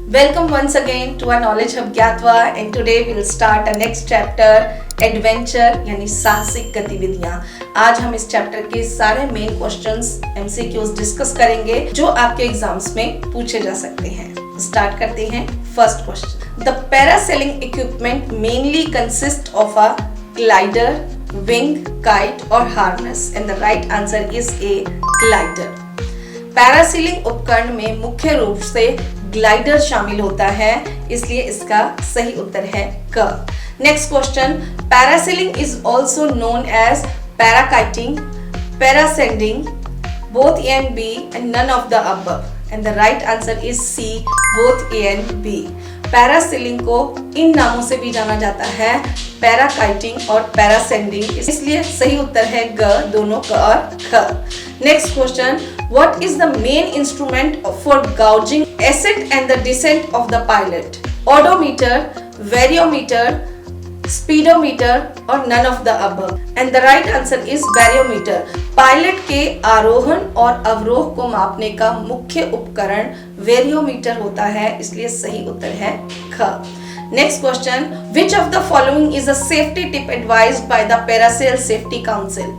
Welcome once again to our Knowledge Hub Gyatva, and today we will start our next chapter, Adventure यानी साहसिक गतिविधियां। आज हम इस चैप्टर के सारे मेन क्वेश्चंस MCQs डिस्कस करेंगे जो आपके एग्जाम्स में पूछे जा सकते हैं। स्टार्ट करते हैं। First question, the parasailing equipment mainly consist of a glider, wing, kite और harness, and the right answer is a glider. Parasailing उपकरण में मुख्य रूप से ग्लाइडर शामिल होता है, इसलिए इसका सही उत्तर है क। Next question, parasailing is also known as parakiting, parascending, both A and B and none of the above, and the right answer is C, both A and B। Parasailing को इन नामों से भी जाना जाता है, पैराकाइटिंग और पैरासेंडिंग, इसलिए सही उत्तर है ग, दोनों क और ख। Next question, what is the main instrument for gauging ascent and the descent of the pilot? Odometer, variometer, speedometer or none of the above, and the right answer is variometer। Pilot के आरोहण और अवरोह को मापने का मुख्य उपकरण वेरियोमीटर होता है, इसलिए सही उत्तर है ख। Next question, which of the following is a safety tip advised by the Parasail Safety Council?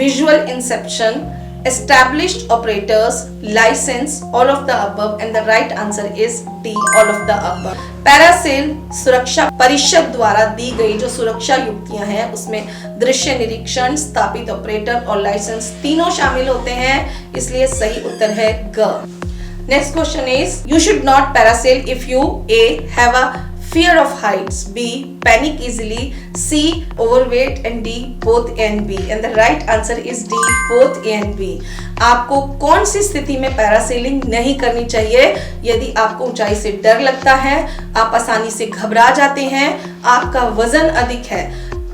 Visual inception, established operators, license, all of the above, and the right answer is D, all of the above। Parasail सुरक्षा परिषद द्वारा दी गई जो सुरक्षा युक्तियां हैं उसमें दृश्य निरीक्षण, स्थापित ऑपरेटर और लाइसेंस तीनों शामिल होते हैं, इसलिए सही उत्तर है ग। Next question is, you should not parasail if you A have a fear of heights, B panic easily, C overweight and D both A and B, and the right answer is D, both A and B। आपको कौन सी स्थिति में parasailing नहीं करनी चाहिए? यदि आपको ऊंचाई से डर लगता है, आप आसानी से घबरा जाते हैं, आपका वजन अधिक है,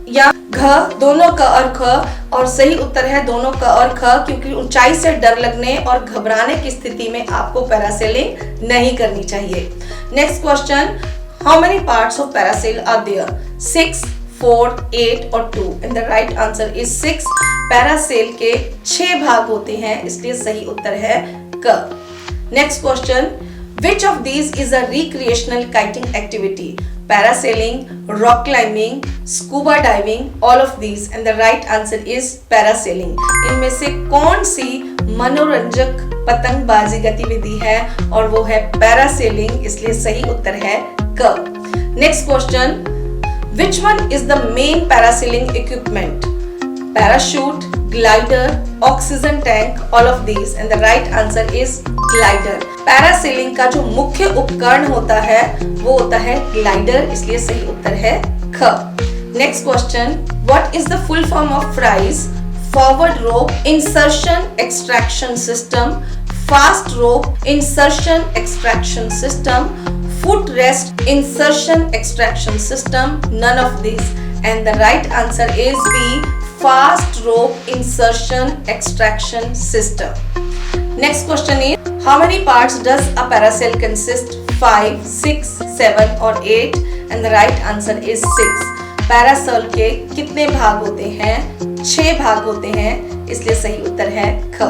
या घ, दोनों क और ख, और सही उत्तर है दोनों क और ख, क्योंकि ऊंचाई से डर लगने और घबराने की स्थिति में आपको पैरासेलिंग नहीं करनी चाहिए। Next question, how many parts of parasail are there? 6, 4, 8 और 2, and the right answer is 6। Paracel के 6 भाग होते हैं, इसलिए सही उत्तर है क। Next question, which of these is a recreational kiting activity? Parasailing, rock climbing, scuba diving, all of these, and the right answer is parasailing। इनमें से कौन सी मनोरंजक पतंगबाजी गतिविधि है? और वो है पैरासेलिंग, इसलिए सही उत्तर है क। Next question, which one is the main parasailing equipment? Parachute, glider, oxygen tank, all of these, and the right answer is glider। Parasailing का जो मुख्य उपकरण होता है वो होता है ग्लाइडर, इसलिए सही उत्तर है ख। Next question, what is the full form of FRIES? Forward rope insertion extraction system, fast rope insertion extraction system, foot rest insertion extraction system, none of these, and the right answer is B, fast rope insertion extraction system। Next question is, how many parts does a parasail consist? 5, 6, 7 or 8, and the right answer is 6। Paracel के कितने भाग होते हैं? 6 भाग होते हैं, इसलिए सही उत्तर है ख।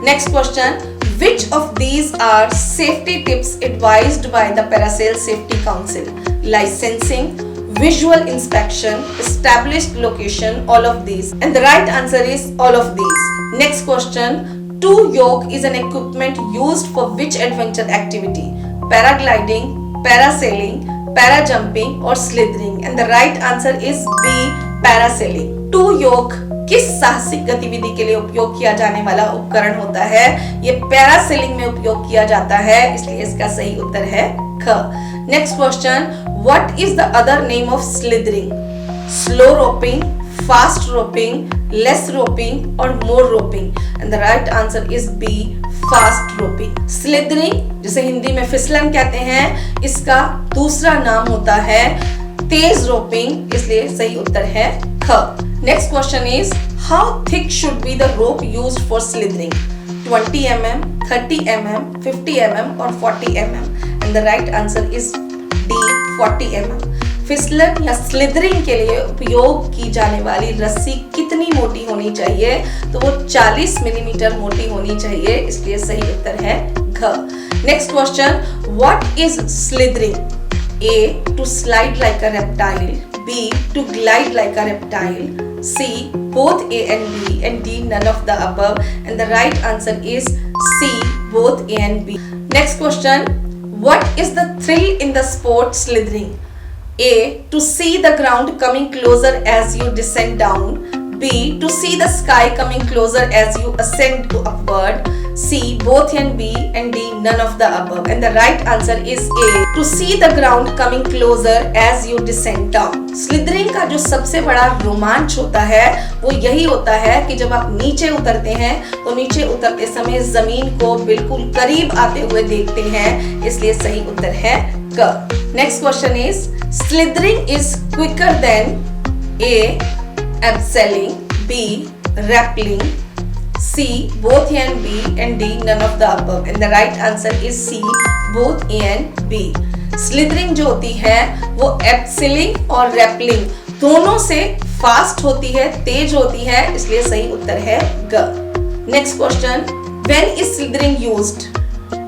Next question, which of these are safety tips advised by the Parasail Safety Council? Licensing, visual inspection, established location, all of these, and the right answer is all of these। Next question, two yoke is an equipment used for which adventure activity? Paragliding, parasailing, parajumping or slithering, and the right answer is B, parasailing। two yoke किस साहसिक गतिविधि के लिए उपयोग किया जाने वाला उपकरण होता है? ये पैरासेलिंग में उपयोग किया जाता है, इसलिए इसका सही उत्तर है ख। Next question, what is the other name of slithering? Slow roping, fast roping, less roping और more roping, and the right answer is B, fast roping. Slithering जिसे हिंदी में फिसलन कहते हैं, इसका दूसरा नाम होता है तेज रोपिंग, इसलिए सही उत्तर है ख। Next question is, how thick should be the rope used for slithering? 20 mm, 30 mm, 50 mm or 40 mm, and the right answer is D, 40 mm। फिसलन या स्लिदरिंग के लिए उपयोग की जाने वाली रस्सी कितनी मोटी होनी चाहिए? तो वो 40 मिलीमीटर मोटी होनी चाहिए, इसलिए सही उत्तर है घ. Next question, what is slithering? A, to slide like a reptile. B, to glide like a reptile. C, both A and B, and D, none of the above. And the right answer is C, both A and B. Next question, what is the thrill in the sport slithering? A, to see the ground coming closer as you descend down. B, to see the sky coming closer as you ascend upward. C, both A and B, and D, none of the above. And the right answer is A, to see the ground coming closer as you descend down. Slithering का जो सबसे बड़ा रोमांच होता है वो यही होता है कि जब आप नीचे उतरते हैं तो नीचे उतरते समय जमीन को बिल्कुल करीब आते हुए देखते हैं, इसलिए सही उत्तर है क. Next question is, slithering is quicker than A, abseiling, B, rappelling, C, both A and B, and D, none of the above. And the right answer is C, both A and B. Slithering जो होती है वो एब्सेलिंग और rappelling दोनों से fast होती है, तेज होती है, इसलिए सही उत्तर है ग. Next question, when is slithering used?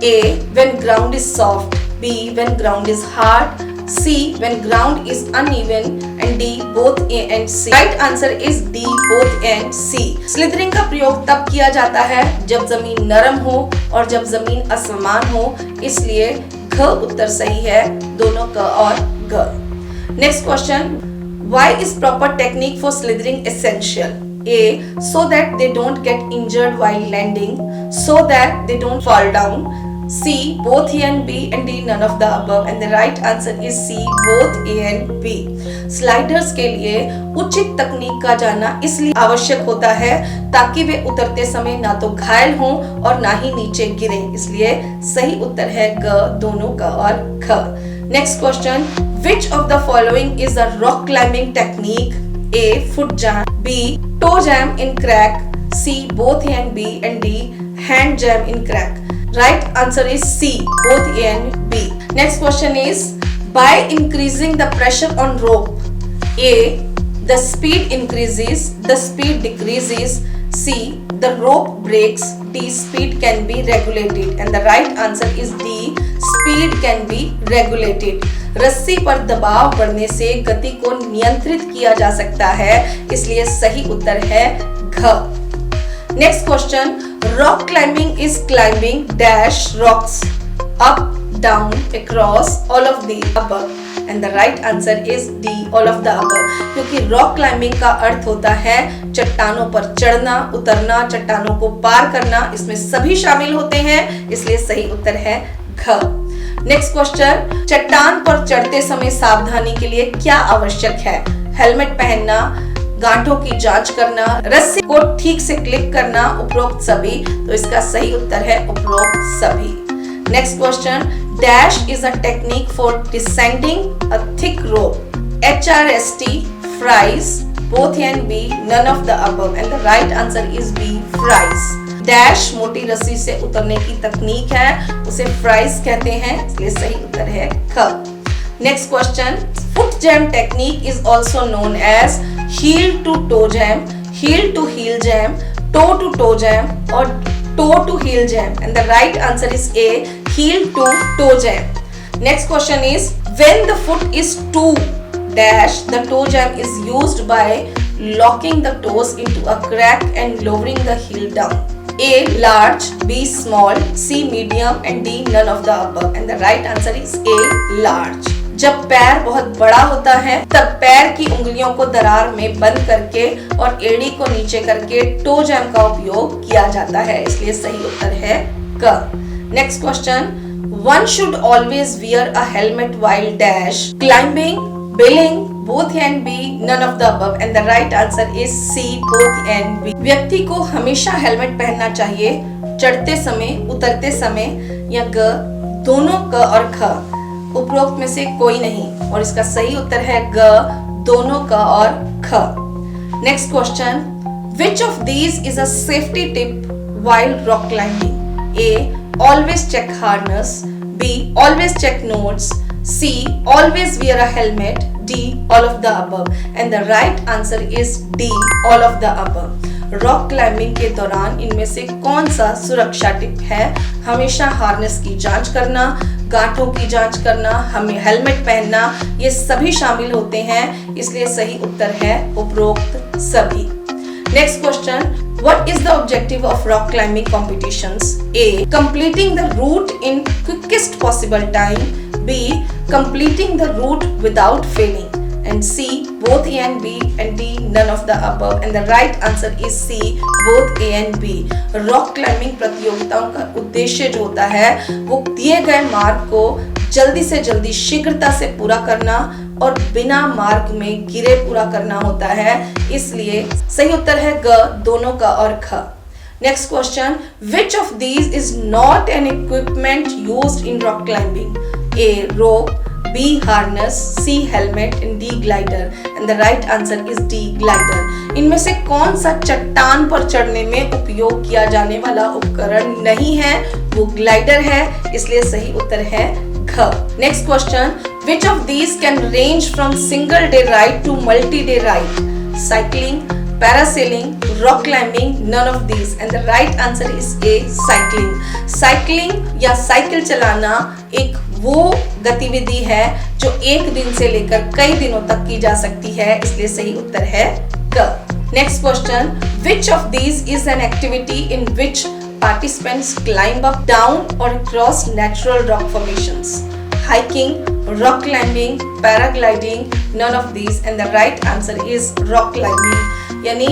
A, when ground is soft. B, when ground is hard. C, when ground is uneven, and D, both A and C. Right answer is D, both A and C. Slithering का प्रयोग तब किया जाता है जब जमीन नरम हो और जब जमीन असमान हो, इसलिए घ उत्तर सही है, दोनों क और ग. Next question, why is proper technique for slithering essential? A, so that they don't get injured while landing, so that they don't fall down. C, both A and B, and D, none of the above. And the right answer is C, both A and B. Sliders के लिए उचित तकनीक का जाना इसलिए आवश्यक होता है ताकि वे उतरते समय ना तो घायल हों और ना ही नीचे गिरें, इसलिए सही उत्तर है ग, दोनों का और ख. Next question, which of the following is a rock climbing technique? A, foot jam. B, toe jam in crack. C, both A and B, and D, hand jam in crack. Right answer is C, both A and B. Next question is, by increasing the pressure on rope, A, the speed increases, the speed decreases. C, the rope breaks. D, speed can be regulated. And the right answer is D, speed can be regulated. रस्सी पर दबाव बढ़ने से गति को नियंत्रित किया जा सकता है, इसलिए सही उत्तर है घ. Next question, rock climbing is climbing dash rocks up, down, across, all of the above. And the right answer is D, all of the above. क्योंकि rock climbing का अर्थ होता है चट्टानों पर चढ़ना, उतरना, चट्टानों को पार करना, इसमें सभी शामिल होते हैं, इसलिए सही उत्तर है घ. नेक्स्ट क्वेश्चन, चट्टान पर चढ़ते समय सावधानी के लिए क्या आवश्यक है? हेलमेट पहनना, गांठों की जांच करना, रस्सी को ठीक से क्लिक करना, उपरोक्त सभी. तो इसका सही उत्तर है उपरोक्त सभी. Next question, dash is a technique for descending a thick rope. HRST, fries, both A and B, none of the above. And the right answer is B, fries. Dash मोटी रस्सी से उतरने की तकनीक है, उसे फ्राइज कहते हैं, इसलिए सही उत्तर है ख. Next question, foot jam technique is also known as heel to toe jam, heel to heel jam, toe to toe jam, or toe to heel jam. And the right answer is A, heel to toe jam. Next question is, when the foot is too dash, the toe jam is used by locking the toes into a crack and lowering the heel down. A, large, B, small, C, medium, and D, none of the above. And the right answer is A, large. जब पैर बहुत बड़ा होता है तब पैर की उंगलियों को दरार में बंद करके और एड़ी को नीचे करके टो जैम का उपयोग किया जाता है, इसलिए सही उत्तर है क. Next question, one should always wear a helmet while dash climbing, billing, both A and B, none of the above. And the right answer is C, both A and B. व्यक्ति को हमेशा हेलमेट पहनना चाहिए चढ़ते समय, उतरते समय, या ग, दोनों क और ख. उपरोक्त में से कोई नहीं, और इसका सही उत्तर है ग, दोनों का और ख. Next question, which of these is a safety tip while rock climbing? A, always check harness. B, always check notes. C, always wear a helmet. D, all of the above. And the right answer is D, all of the above. Rock climbing के दौरान इनमें से कौन सा सुरक्षा tip है? हमेशा harness की जांच करना, गांठों की जांच करना, हमें हेलमेट पहनना, ये सभी शामिल होते हैं, इसलिए सही उत्तर है उपरोक्त सभी। Next question, what is the objective of rock climbing competitions? A. Completing the route in quickest possible time. B. Completing the route without failing. And C. Both A and B. And D. None of the above. And the right answer is C. Both A and B. Rock climbing प्रतियोगिताओं का उद्देश्य जो होता है वो दिए गए मार्ग को जल्दी से जल्दी शीघ्रता से पूरा करना और बिना मार्ग में गिरे पूरा करना होता है, इसलिए सही उत्तर है ग दोनों का और ख। Next question, which of these is not an equipment used in rock climbing? A rope, B harness, C helmet and D glider. And the right answer is D glider. इनमें से कौन सा चट्टान पर चढ़ने में उपयोग किया जाने वाला उपकरण नहीं है? वो ग्लाइडर है, इसलिए सही उत्तर है घ। Next question, which of these can range from single day ride to multi-day ride? Cycling, parasailing, rock climbing, none of these. And the right answer is A. Cycling. Cycling या साइकिल चलाना एक वो गतिविधि है जो एक दिन से लेकर कई दिनों तक की जा सकती है, इसलिए सही उत्तर है क। Next question, which of these is an activity in which participants climb up, down or across natural rock formations? Hiking, rock climbing, paragliding, none of these. And the right answer is rock climbing. यानी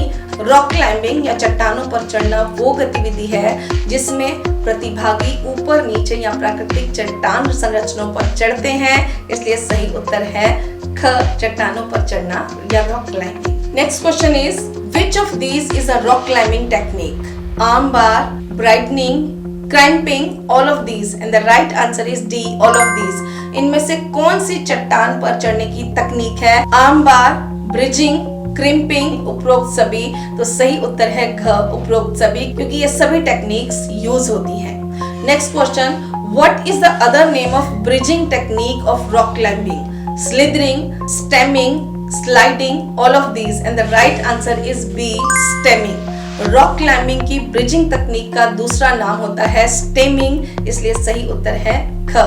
rock climbing या चट्टानों पर चढ़ना वो गतिविधि है जिसमें प्रतिभागी ऊपर नीचे या प्राकृतिक चट्टान संरचनाओं पर चढ़ते हैं, इसलिए सही उत्तर है ख, चट्टानों पर चढ़ना या rock climbing. Next question is, which of these is a rock climbing technique? Arm bar, brightening, cramping, all of these. And the right answer is D, all of these. इनमें से कौन सी चट्टान पर चढ़ने की तकनीक है? आर्म बार, ब्रिजिंग, क्रिम्पिंग, उपरोक्त सभी। तो सही उत्तर है घ, उपरोक्त सभी, क्योंकि ये सभी टेक्निक्स यूज होती हैं। Next question, what is the other name of bridging technique of rock climbing? Slithering, stemming, sliding, all of these. And the right answer is B, stemming. Rock climbing की ब्रिजिंग तकनीक का दूसरा नाम होता है stemming, इसलिए सही उत्तर है ख।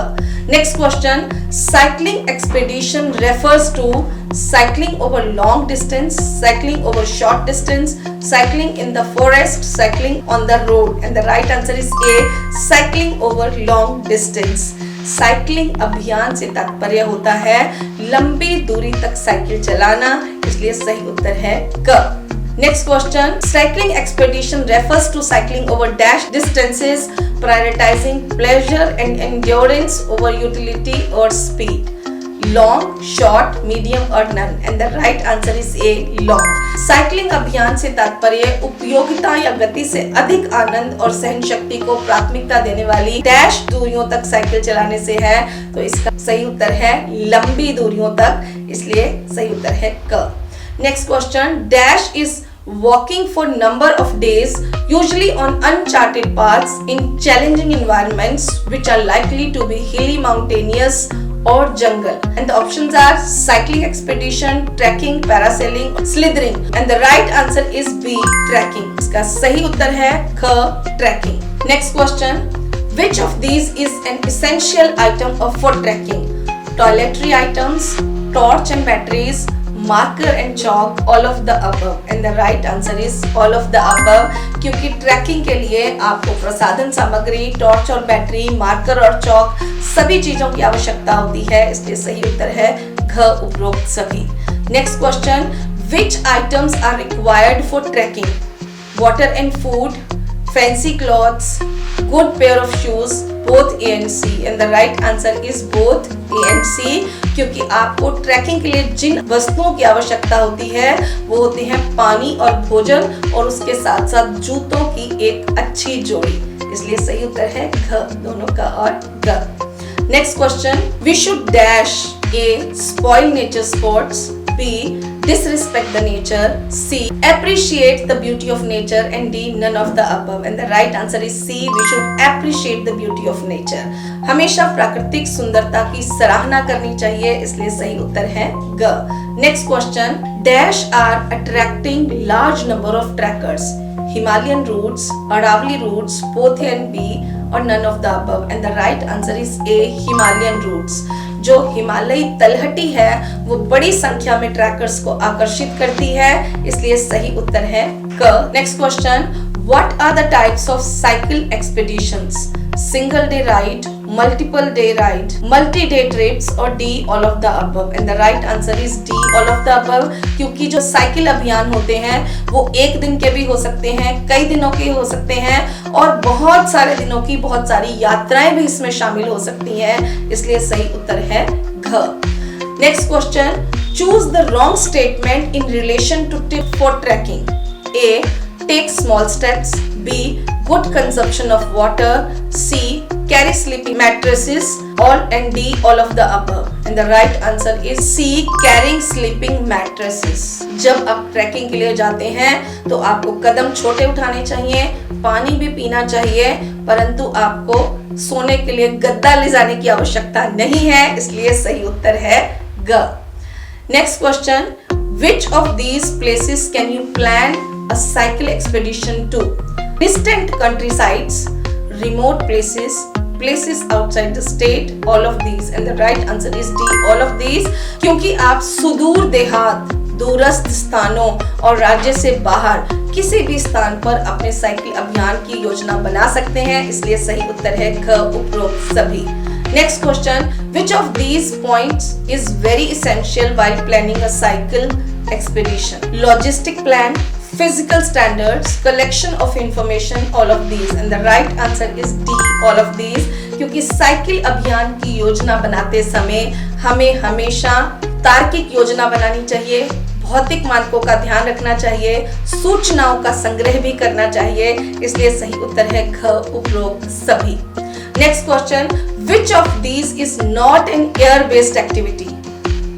Next question, cycling expedition refers to cycling over long distance, cycling over short distance, cycling in the forest, cycling on the road. And the right answer is A, cycling over long distance. Cycling अभियान से तात्पर्य होता है लंबी दूरी तक cycle चलाना, इसलिए सही उत्तर है क। Next question, cycling expedition refers to cycling over dash distances, prioritizing pleasure and endurance over utility or speed. Long, short, medium or none. And the right answer is A, long. Cycling अभियान से तात्पर्य उपयोगिता या गति से अधिक आनंद और सहन शक्ति को प्राथमिकता देने वाली डैश दूरियों तक साइकिल चलाने से है, तो इसका सही उत्तर है लंबी दूरियों तक, इसलिए सही उत्तर है क। Next question, dash is walking for number of days, usually on uncharted paths in challenging environments which are likely to be hilly, mountainous or jungle. And the options are cycling expedition, trekking, parasailing, slithering. And the right answer is B, trekking. इसका सही उत्तर है ख, trekking. Next question, which of these is an essential item for trekking? Toiletry items, torch and batteries, marker and chalk, all of the above. And the right answer is all of the above, क्योंकि trekking के लिए आपको प्रसाधन सामग्री, torch और battery, marker और चौक सभी चीजों की आवश्यकता होती है, इसलिए सही उत्तर है घ, उपरोक्त सभी। Next question, which items are required for trekking? Water and food, fancy clothes, good pair of shoes, both A and C. And the right answer is both A and C, क्योंकि आपको ट्रैकिंग के लिए जिन वस्तुओं की आवश्यकता होती है वो होती है पानी और भोजन, और उसके साथ साथ जूतों की एक अच्छी जोड़ी, इसलिए सही उत्तर है घ, दोनों का और ग। Next question, we should dash A, spoil nature sports, B, disrespect the nature, C, appreciate the beauty of nature, and D, none of the above. And the right answer is C, we should appreciate the beauty of nature. हमेशा प्राकृतिक सुंदरता की सराहना करनी चाहिए, इसलिए सही उत्तर है ग। Next question, dash are attracting large number of trekkers. Himalayan routes, Aravalli routes, both A and B, or none of the above. And the right answer is A, Himalayan routes. जो हिमालयी तलहटी है वो बड़ी संख्या में ट्रैकर्स को आकर्षित करती है, इसलिए सही उत्तर है क। Next question, what are the types of cycle expeditions? Single day ride, multiple day ride, multi day trips और D all of the above. And the right answer is D all of the above, क्योंकि जो cycle अभियान होते हैं वो एक दिन के भी हो सकते हैं, कई दिनों के हो सकते हैं और बहुत सारे दिनों की बहुत सारी यात्राएं भी इसमें शामिल हो सकती हैं, इसलिए सही उत्तर है घ। Next question, choose the wrong statement in relation to tip for trekking. A, take small steps, B, good consumption of water, C, carry sleeping mattresses, and D, all of the above. And the right answer is C, carrying sleeping mattresses. जब आप trekking के लिए जाते हैं तो आपको कदम छोटे उठाने चाहिए, पानी भी पीना चाहिए, परंतु आपको सोने के लिए गद्दा ले जाने की आवश्यकता नहीं है, इसलिए सही उत्तर है ग। Next question, which of these places can you plan a cycle expedition to? Distant countrysides, remote places, places outside the state, all of these. And the right answer is D, all of these, क्योंकि आप सुदूर देहात, दूरस्थ स्थानों और राज्य से बाहर किसी भी स्थान पर अपने साइकिल अभियान की योजना बना सकते हैं, इसलिए सही उत्तर है ख, उपरोक्त सभी। Next question, which of these points is very essential while planning a cycle expedition? Logistic plan, physical standards, collection of information, all of these. And the right answer is D, all of these, क्योंकि cycle अभियान की योजना बनाते समय हमें हमेशा तार्किक योजना बनानी चाहिए, भौतिक मानकों का ध्यान रखना चाहिए, सूचनाओं का संग्रह भी करना चाहिए, इसलिए सही उत्तर है घ, उपरोक्त सभी। Next question, which of these is not an air based activity?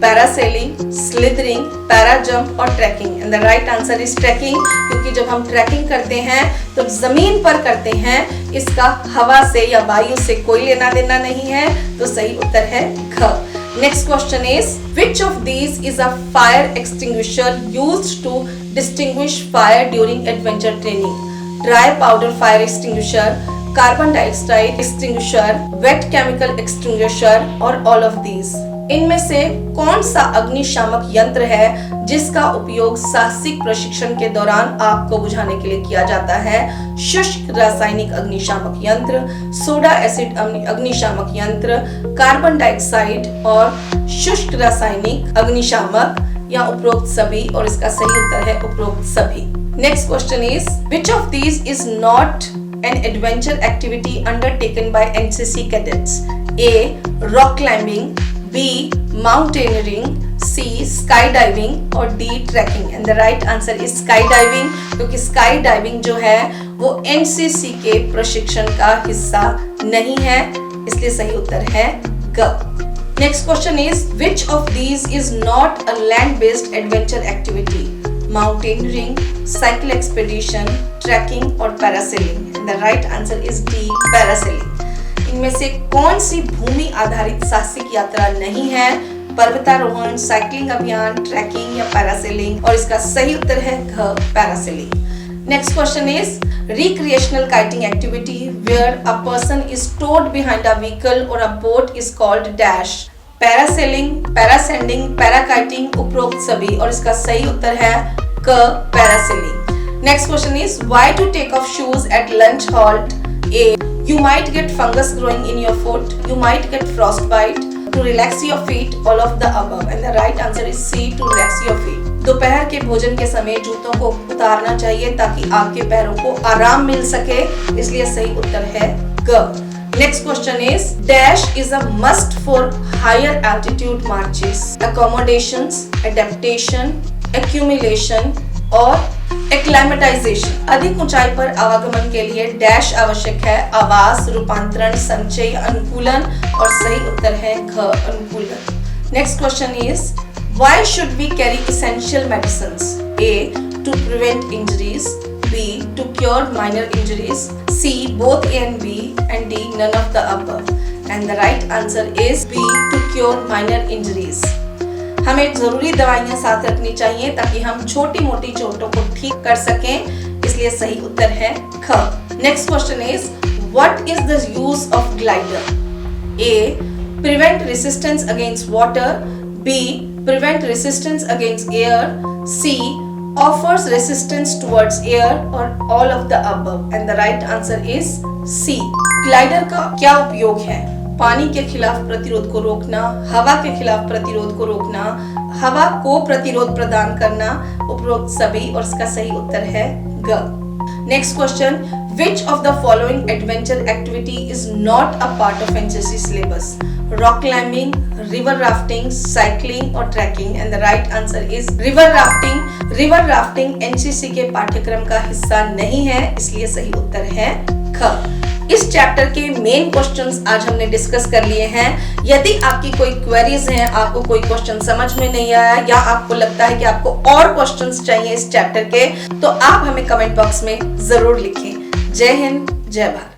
Parasailing, slithering, parajump और trekking. And the right answer is trekking, क्योंकि जब हम ट्रैकिंग करते हैं तो जमीन पर करते हैं, इसका हवा से या वायु से कोई लेना देना नहीं है, तो सही उत्तर है घ। Next question is, which of these is a fire extinguisher used to distinguish fire during adventure training? Dry powder fire extinguisher, carbon dioxide extinguisher, wait chemical extinguisher और ऑल ऑफ दीज। इनमें से कौन सा अग्निशामक यंत्र है जिसका उपयोग साहसिक प्रशिक्षण के दौरान आग को बुझाने के लिए किया जाता है? शुष्क रासायनिक अग्निशामक यंत्र, सोडा एसिड अग्निशामक यंत्र, कार्बन डाइऑक्साइड और शुष्क रासायनिक अग्निशामक, या उपरोक्त सभी, और इसका सही उत्तर है उपरोक्त सभी। Next question is, which of these is not an adventure activity undertaken by NCC cadets? A, rock climbing, B, mountaineering, C, skydiving और D, trekking. And the right answer is skydiving, क्योंकि skydiving जो है वो NCC के प्रशिक्षण का हिस्सा नहीं है, इसलिए सही उत्तर है ग। Next question is, which of these is not a land-based adventure activity? Mountaineering, cycle expedition, trekking और parasailing. And the right answer is D, parasailing. इनमें से कौन सी भूमि आधारित साहसिक यात्रा नहीं है? पर्वतारोहण, साइकिलिंग अभियान, ट्रैकिंग या पैरासेलिंग, और इसका सही उत्तर है घ, parasailing. Next question is, recreational kiting activity where a person is towed behind a vehicle or a boat is called dash? Parasailing, parascending, parakiting, उपरोक्त सभी, और इसका सही उत्तर है क, parasailing. Next question is, why to take off shoes at lunch halt? A, you might get fungus growing in your foot, you might get frostbite, to relax your feet, all of the above. And the right answer is C, to relax your feet. दोपहर के भोजन के समय जूतों को उतारना चाहिए ताकि आपके पैरों को आराम मिल सके, इसलिए सही उत्तर है ग। Next question is, dash is a must for higher altitude marches? Accommodations, adaptation, accumulation और एक्लामेटाइजेशन। अधिक ऊंचाई पर आवागमन के लिए डैश आवश्यक है, आवास, रूपांतरण, संचय, अनुकूलन, और सही उत्तर है घ, अनुकूलन। Next question is, why should we carry essential medicines? A, to prevent injuries, B, to cure minor injuries, C, both A and B, and D, none of the above. And the right answer is B, to cure minor injuries. हमें जरूरी दवाइयां साथ रखनी चाहिए ताकि हम छोटी मोटी चोटों को ठीक कर सकें, इसलिए सही उत्तर है ख। Next question is what is the use of glider? A, prevent resistance against water, B, prevent resistance against air, C, offers resistance towards air, or all of the above, and the right answer is C. Glider का क्या उपयोग है? पानी के खिलाफ प्रतिरोध को रोकना, हवा के खिलाफ प्रतिरोध को रोकना, हवा को प्रतिरोध प्रदान करना, उपरोक्त सभी, और इसका सही उत्तर है ग। Next question, which of the following adventure activity is not a part of NCC syllabus? Rock climbing, river rafting, cycling or trekking, and the right answer is river rafting. River rafting NCC के पाठ्यक्रम का हिस्सा नहीं है, इसलिए सही उत्तर है ख। इस चैप्टर के मेन क्वेश्चंस आज हमने डिस्कस कर लिए हैं। यदि आपकी कोई क्वेरीज हैं, आपको कोई क्वेश्चन समझ में नहीं आया या आपको लगता है कि आपको और क्वेश्चंस चाहिए इस चैप्टर के, तो आप हमें कमेंट बॉक्स में जरूर लिखें। जय हिंद, जय भारत।